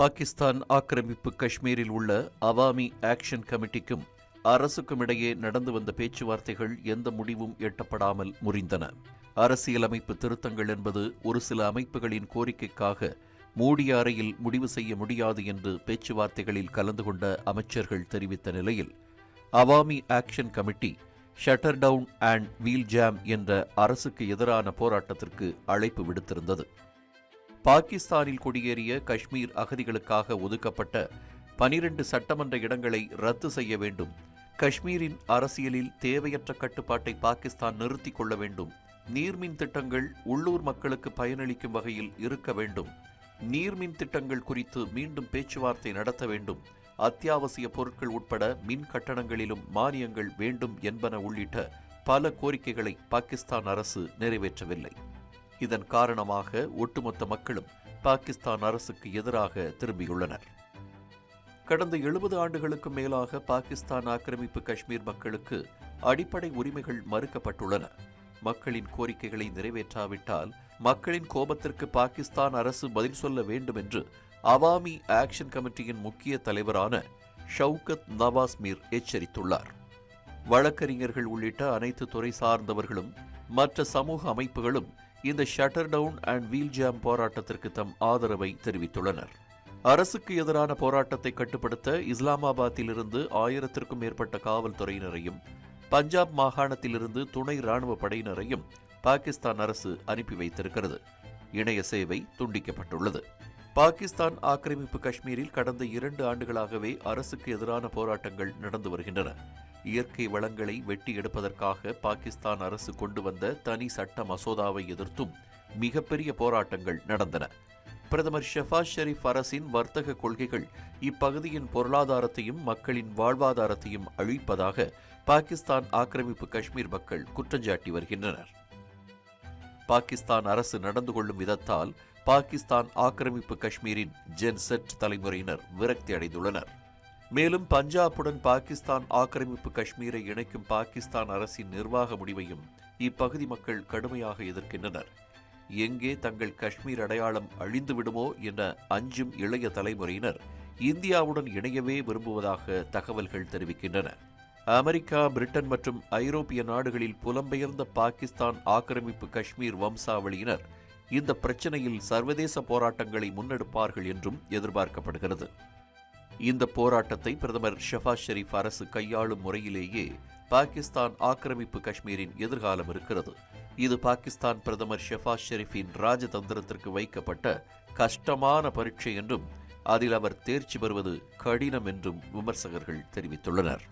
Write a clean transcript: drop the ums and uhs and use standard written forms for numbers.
பாகிஸ்தான் ஆக்கிரமிப்பு காஷ்மீரில் உள்ள அவாமி ஆக்ஷன் கமிட்டிக்கும் அரசுக்கும் இடையே நடந்து வந்த பேச்சுவார்த்தைகள் எந்த முடிவும் எட்டப்படாமல் முறிந்தன. அரசியலமைப்பு திருத்தங்கள் என்பது ஒரு சில அமைப்புகளின் கோரிக்கைக்காக மூடிய அறையில் முடிவு செய்ய முடியாது என்று பேச்சுவார்த்தைகளில் கலந்து கொண்ட அமைச்சர்கள் தெரிவித்த நிலையில் Awami action committee shutter down and wheel jam என்ற அரசுக்கு எதிரான போராட்டத்திற்கு அழைப்பு விடுத்திருந்தது. பாகிஸ்தானில் குடியேறிய காஷ்மீர் அகதிகளுக்காக ஒதுக்கப்பட்ட 12 சட்டமன்ற இடங்களை ரத்து செய்ய வேண்டும், காஷ்மீரின் அரசியலில் தேவையற்ற கட்டுப்பாட்டை பாகிஸ்தான் நிறுத்திக் கொள்ள வேண்டும், நீர்மின் திட்டங்கள் உள்ளூர் மக்களுக்கு பயனளிக்கும் வகையில் இருக்க வேண்டும், நீர்மின் திட்டங்கள் குறித்து மீண்டும் பேச்சுவார்த்தை நடத்த வேண்டும், அத்தியாவசிய பொருட்கள் உட்பட மின் கட்டணங்களிலும் மானியங்கள் வேண்டும் என்பன உள்ளிட்ட பல கோரிக்கைகளை பாகிஸ்தான் அரசு நிறைவேற்றவில்லை. இதன் காரணமாக ஒட்டுமொத்த மக்களும் பாகிஸ்தான் அரசுக்கு எதிராக திரும்பியுள்ளனர். கடந்த 70 ஆண்டுகளுக்கு மேலாக பாகிஸ்தான் ஆக்கிரமிப்பு காஷ்மீர் மக்களுக்கு அடிப்படை உரிமைகள் மறுக்கப்பட்டுள்ளன. மக்களின் கோரிக்கைகளை நிறைவேற்றாவிட்டால் மக்களின் கோபத்திற்கு பாகிஸ்தான் அரசு பதில் சொல்ல வேண்டும் என்று அவாமி ஆக்ஷன் கமிட்டியின் முக்கிய தலைவரான ஷவுகத் நவாஸ் மீர் எச்சரித்துள்ளார். வழக்கறிஞர்கள் உள்ளிட்ட அனைத்து துறை சார்ந்தவர்களும் மற்ற சமூக அமைப்புகளும் இந்த shutter down and wheel jam போராட்டத்திற்கு தம் ஆதரவை தெரிவித்துள்ளனர். அரசுக்கு எதிரான போராட்டத்தை கட்டுப்படுத்த இஸ்லாமாபாத்திலிருந்து 1000க்கும் மேற்பட்ட காவல்துறையினரையும் பஞ்சாப் மாகாணத்திலிருந்து துணை ராணுவ படையினரையும் பாகிஸ்தான் அரசு அனுப்பி வைத்திருக்கிறது. இணைய சேவை துண்டிக்கப்பட்டுள்ளது. பாகிஸ்தான் ஆக்கிரமிப்பு காஷ்மீரில் கடந்த 2 ஆண்டுகளாகவே அரசுக்கு எதிரான போராட்டங்கள் நடந்து வருகின்றன. இயற்கை வளங்களை வெட்டி எடுப்பதற்காக பாகிஸ்தான் அரசு கொண்டு வந்த தனி சட்ட மசோதாவை எதிர்த்தும் மிகப்பெரிய போராட்டங்கள் நடந்தன. பிரதமர் ஷெபாஸ் ஷெரீப் அரசின் வர்த்தக கொள்கைகள் இப்பகுதியின் பொருளாதாரத்தையும் மக்களின் வாழ்வாதாரத்தையும் அழிப்பதாக பாகிஸ்தான் ஆக்கிரமிப்பு காஷ்மீர் மக்கள் குற்றஞ்சாட்டி வருகின்றனர். பாகிஸ்தான் அரசு நடந்து கொள்ளும் விதத்தால் பாகிஸ்தான் ஆக்கிரமிப்பு காஷ்மீரின் ஜென்செட் தலைமுறையினர் விரக்தி அடைந்துள்ளனர். மேலும் பஞ்சாபுடன் பாகிஸ்தான் ஆக்கிரமிப்பு காஷ்மீரை இணைக்கும் பாகிஸ்தான் அரசின் நிர்வாக முடிவையும் இப்பகுதி மக்கள் கடுமையாக எதிர்க்கின்றனர். எங்கே தங்கள் காஷ்மீர் அடையாளம் அழிந்து விடுமோ என அஞ்சும் இளைய தலைமுறையினர் இந்தியாவுடன் இணையவே விரும்புவதாக தகவல்கள் தெரிவிக்கின்றன. அமெரிக்கா, பிரிட்டன் மற்றும் ஐரோப்பிய நாடுகளில் புலம்பெயர்ந்த பாகிஸ்தான் ஆக்கிரமிப்பு காஷ்மீர் வம்சாவளியினர் இந்த பிரச்சினையில் சர்வதேச போராட்டங்களை முன்னெடுப்பார்கள் என்றும் எதிர்பார்க்கப்படுகிறது. இந்த போராட்டத்தை பிரதமர் ஷெபாஸ் ஷெரீப் அரசு கையாளும் முறையிலேயே பாகிஸ்தான் ஆக்கிரமிப்பு காஷ்மீரின் எதிர்காலம் இருக்கிறது. இது பாகிஸ்தான் பிரதமர் ஷெபாஸ் ஷெரீப்பின் ராஜதந்திரத்திற்கு வைக்கப்பட்ட கஷ்டமான பரீட்சை என்றும் அதில் அவர் தேர்ச்சி பெறுவது கடினம் என்றும் விமர்சகர்கள் தெரிவித்துள்ளனர்.